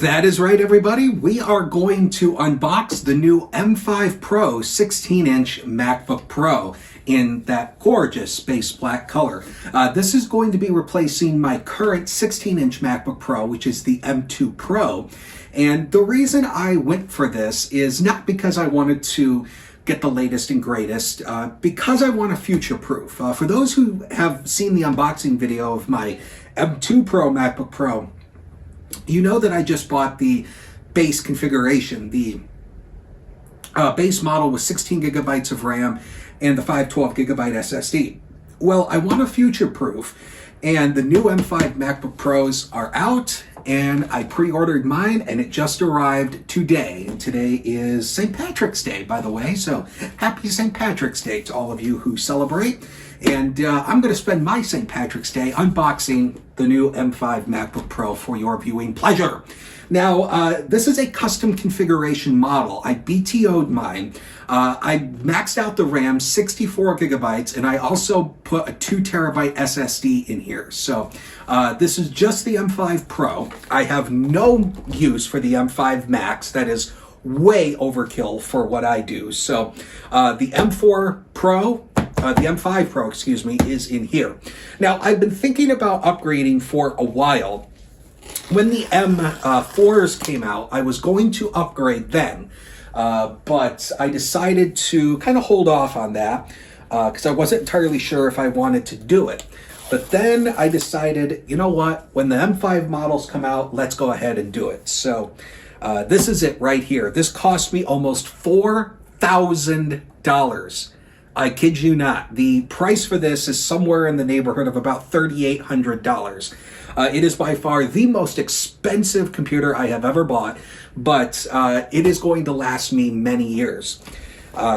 That is right, everybody. We are going to unbox the new M5 Pro 16-inch MacBook Pro in that gorgeous space black color. This is going to be replacing my current 16-inch MacBook Pro, which is the M2 Pro. And the reason I went for this is not because I wanted to get the latest and greatest, because I want to future-proof. For those who have seen the unboxing video of my M2 Pro MacBook Pro, you know that I just bought the base configuration, the base model with 16 gigabytes of RAM and the 512 gigabyte SSD. Well, I want to future-proof, and the new M5 MacBook Pros are out, and I pre-ordered mine, and it just arrived today. And today is St. Patrick's Day, by the way, so happy St. Patrick's Day to all of you who celebrate. And I'm going to spend my St. Patrick's Day unboxing the new M5 MacBook Pro for your viewing pleasure. Now, this is a custom configuration model. I BTO'd mine. I maxed out the RAM, 64 gigabytes, and I also put a 2 terabyte SSD in here. So this is just the M5 Pro. I have no use for the M5 Max. That is way overkill for what I do. So the M4 Pro, the M5 Pro, excuse me, is in here. Now, I've been thinking about upgrading for a while. When the M4s came out, I was going to upgrade then, but I decided to kind of hold off on that because I wasn't entirely sure if I wanted to do it. But then I decided, you know what, when the M5 models come out, let's go ahead and do it. So this is it right here. This cost me almost $4,000. I kid you not. The price for this is somewhere in the neighborhood of about $3,800. It is by far the most expensive computer I have ever bought, but it is going to last me many years.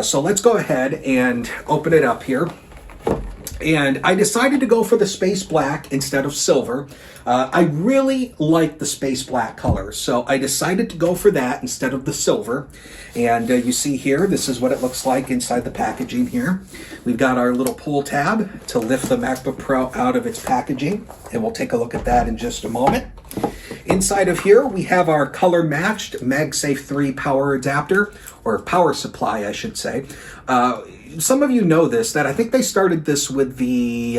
So let's go ahead and open it up here. And I decided to go for the space black instead of silver. I really like the space black color, so I decided to go for that instead of the silver. And you see here, this is what it looks like inside the packaging here. We've got our little pull tab to lift the MacBook Pro out of its packaging, and we'll take a look at that in just a moment. Inside of here, we have our color-matched MagSafe 3 power adapter, or power supply, I should say. Some of you know this, that I think they started this with the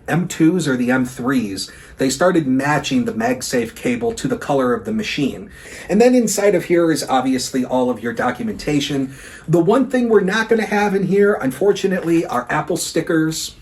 M2s or the M3s. They started matching the MagSafe cable to the color of the machine. And then inside of here is obviously all of your documentation. The one thing we're not going to have in here, unfortunately, are Apple stickers.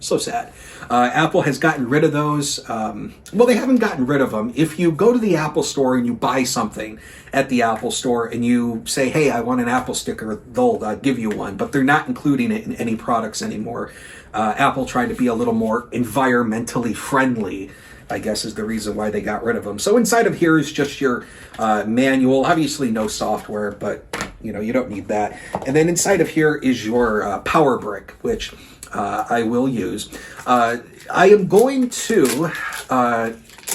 So sad. Apple has gotten rid of those. Well, they haven't gotten rid of them. If you go to the Apple store and you buy something at the Apple store and you say, hey, I want an Apple sticker, they'll give you one, but they're not including it in any products anymore. Apple tried to be a little more environmentally friendly, I guess is the reason why they got rid of them. So inside of here is just your manual, obviously no software, but you know, you don't need that. And then inside of here is your power brick, which I will use. I am going to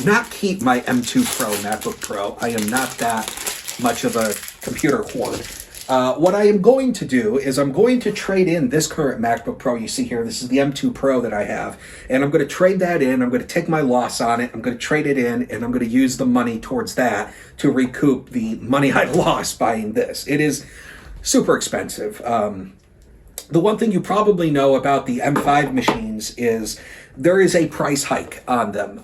not keep my M2 Pro MacBook Pro. I am not that much of a computer hoard. What I am going to do is I'm going to trade in this current MacBook Pro you see here. This is the M2 Pro that I have. And I'm going to trade that in. I'm going to take my loss on it. I'm going to trade it in, and I'm going to use the money towards that to recoup the money I lost buying this. It is super expensive. The one thing you probably know about the M5 machines is there is a price hike on them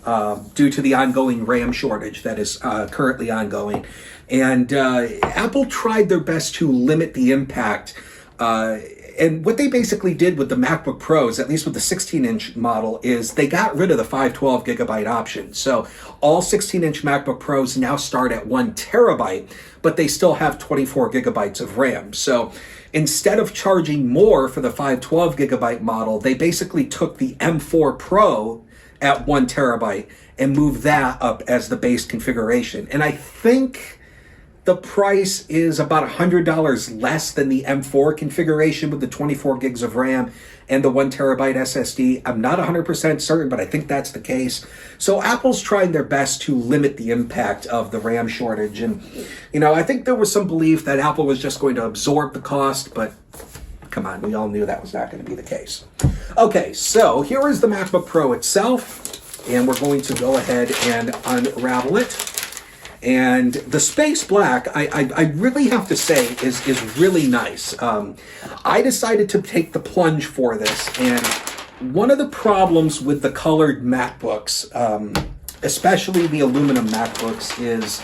due to the ongoing RAM shortage that is currently ongoing. And Apple tried their best to limit the impact. And what they basically did with the MacBook Pros, at least with the 16-inch model, is they got rid of the 512 gigabyte option. So all 16-inch MacBook Pros now start at 1 terabyte, but they still have 24 gigabytes of RAM. So instead of charging more for the 512 gigabyte model, they basically took the M4 Pro at 1 terabyte and moved that up as the base configuration. And I think the price is about $100 less than the M4 configuration with the 24 gigs of RAM and the 1 terabyte SSD. I'm not 100% certain, but I think that's the case. So Apple's trying their best to limit the impact of the RAM shortage. And, you know, I think there was some belief that Apple was just going to absorb the cost, but come on, we all knew that was not going to be the case. Okay, so here is the MacBook Pro itself, and we're going to go ahead and unravel it. And the space black, I really have to say, is really nice. I decided to take the plunge for this, and one of the problems with the colored MacBooks, especially the aluminum MacBooks, is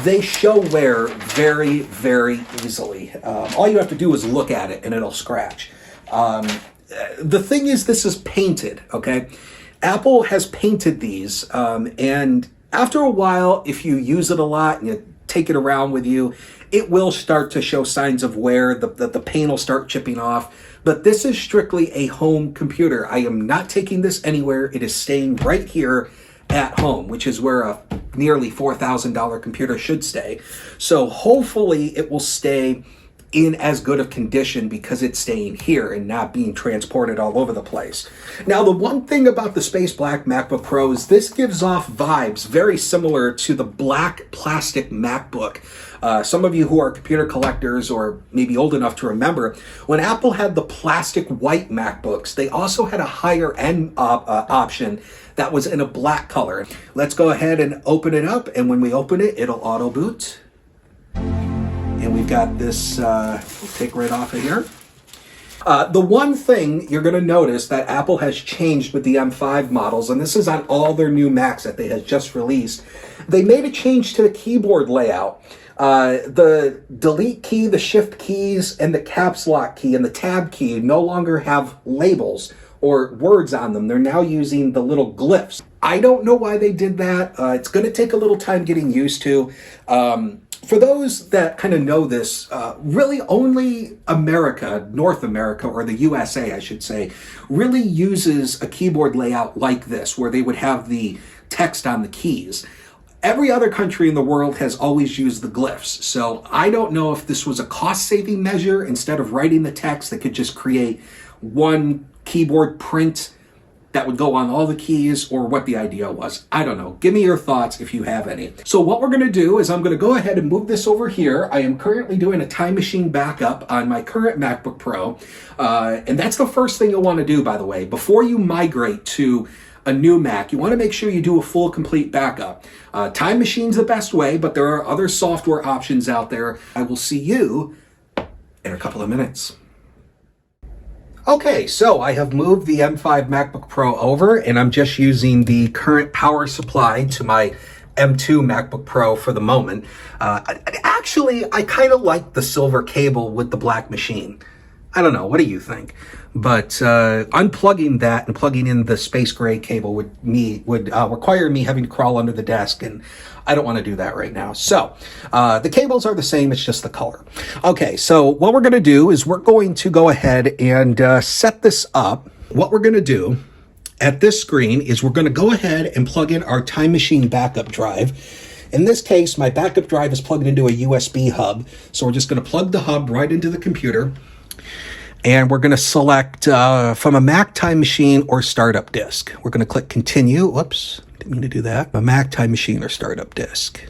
they show wear very, very easily. All you have to do is look at it and it'll scratch. The thing is, this is painted, okay? Apple has painted these, and after a while, if you use it a lot and you take it around with you, it will start to show signs of wear. The paint will start chipping off. But this is strictly a home computer. I am not taking this anywhere. It is staying right here at home, which is where a nearly $4,000 computer should stay. So hopefully it will stay in as good of condition because it's staying here and not being transported all over the place. Now, the one thing about the Space Black MacBook Pro is this gives off vibes very similar to the black plastic MacBook. Some of you who are computer collectors or maybe old enough to remember, when Apple had the plastic white MacBooks, they also had a higher end option that was in a black color. Let's go ahead and open it up, and when we open it, it'll auto boot. And we've got this, we'll take right off of here. The one thing you're going to notice that Apple has changed with the M5 models, and this is on all their new Macs that they have just released, they made a change to the keyboard layout. The delete key, the shift keys, and the caps lock key and the tab key no longer have labels or words on them. They're now using the little glyphs. I don't know why they did that. It's going to take a little time getting used to. For those that kind of know this, really only America, North America, or the USA, I should say, really uses a keyboard layout like this, where they would have the text on the keys. Every other country in the world has always used the glyphs. So I don't know if this was a cost-saving measure. Instead of writing the text, they could just create one keyboard print that would go on all the keys, or what the idea was. I don't know. Give me your thoughts if you have any. So what we're going to do is I'm going to go ahead and move this over here. I am currently doing a time machine backup on my current MacBook Pro. And that's the first thing you'll want to do, by the way. Before you migrate to a new Mac, you want to make sure you do a full, complete backup. Time Machine's the best way, but there are other software options out there. I will see you in a couple of minutes. Okay, so I have moved the M5 MacBook Pro over, and I'm just using the current power supply to my M2 MacBook Pro for the moment. Actually, I kind of like the silver cable with the black machine. I don't know, what do you think? But unplugging that and plugging in the space gray cable would require me having to crawl under the desk, and I don't want to do that right now. So the cables are the same, it's just the color. Okay, so what we're going to do is we're going to go ahead and set this up. What we're going to do at this screen is we're going to go ahead and plug in our Time Machine backup drive. In this case, my backup drive is plugged into a USB hub, so we're just going to plug the hub right into the computer. And we're going to select from a Mac Time Machine or Startup Disk. We're going to click Continue. Whoops, didn't mean to do that. A Mac Time Machine or Startup Disk.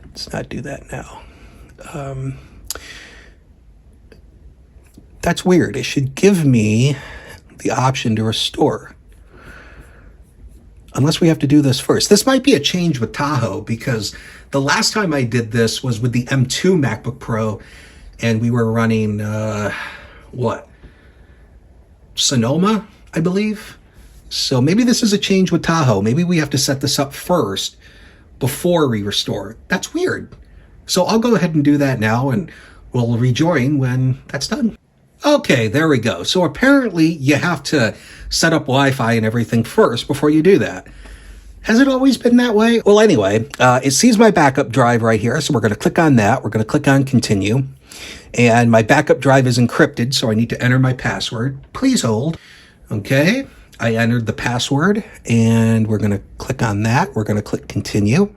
Let's not do that now. That's weird. It should give me the option to restore. Unless we have to do this first. This might be a change with Tahoe, because the last time I did this was with the M2 MacBook Pro, and we were running... Sonoma, I believe. So maybe this is a change with Tahoe. Maybe we have to set this up first before we restore. That's weird. So I'll go ahead and do that now, and we'll rejoin when that's done. Okay, there we go. So apparently you have to set up Wi-Fi and everything first before you do that. Has it always been that way? Well, anyway, it sees my backup drive right here. So we're going to click on that. We're going to click on Continue. And my backup drive is encrypted, so I need to enter my password. Please hold. Okay, I entered the password, and we're going to click on that. We're going to click Continue.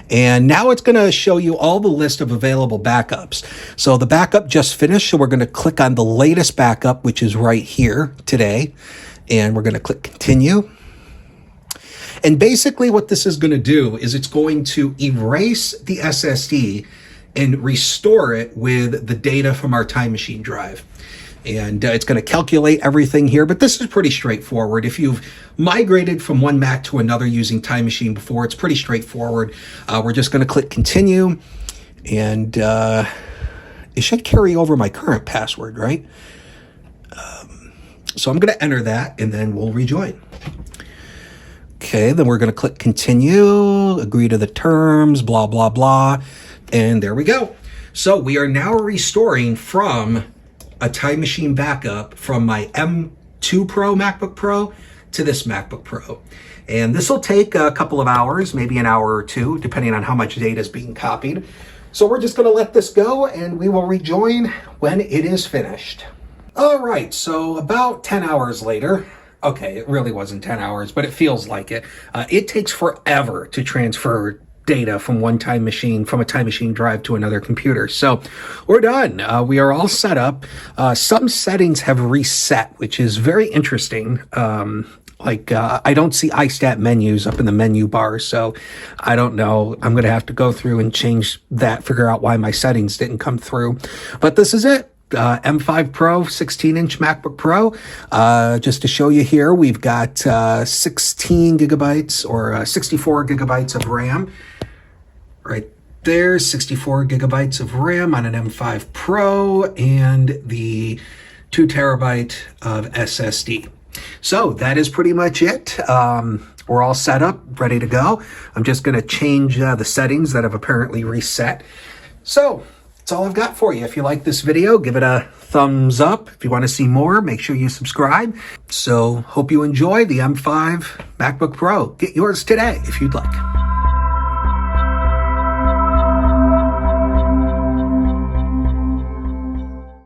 And now it's going to show you all the list of available backups. So the backup just finished, so we're going to click on the latest backup, which is right here today. And we're going to click Continue. And basically what this is going to do is it's going to erase the SSD and restore it with the data from our Time Machine drive. and it's going to calculate everything here. But this is pretty straightforward. If you've migrated from one Mac to another using Time Machine before, it's pretty straightforward. We're just going to click continue, and it should carry over my current password, right? So I'm going to enter that, and then we'll rejoin. Okay, then we're going to click continue, agree to the terms, blah, blah, blah. And there we go. So we are now restoring from a Time Machine backup from my M2 MacBook Pro to this MacBook Pro. And this will take a couple of hours, maybe an hour or two, depending on how much data is being copied. So we're just going to let this go, and we will rejoin when it is finished. All right, so about 10 hours later, okay, it really wasn't 10 hours, but it feels like it. It takes forever to transfer data from a Time Machine drive to another computer. So we're done. We are all set up. Some settings have reset, which is very interesting. I don't see iStat menus up in the menu bar, so I don't know. I'm going to have to go through and change that, figure out why my settings didn't come through. But this is it. M5 Pro, 16-inch MacBook Pro. Just to show you here, we've got 16 gigabytes or 64 gigabytes of RAM. Right there, 64 gigabytes of RAM on an M5 Pro and the 2 terabyte of SSD. So that is pretty much it. We're all set up, ready to go. I'm just going to change the settings that have apparently reset. So that's all I've got for you. If you like this video, give it a thumbs up. If you want to see more, make sure you subscribe. So hope you enjoy the M5 MacBook Pro. Get yours today if you'd like.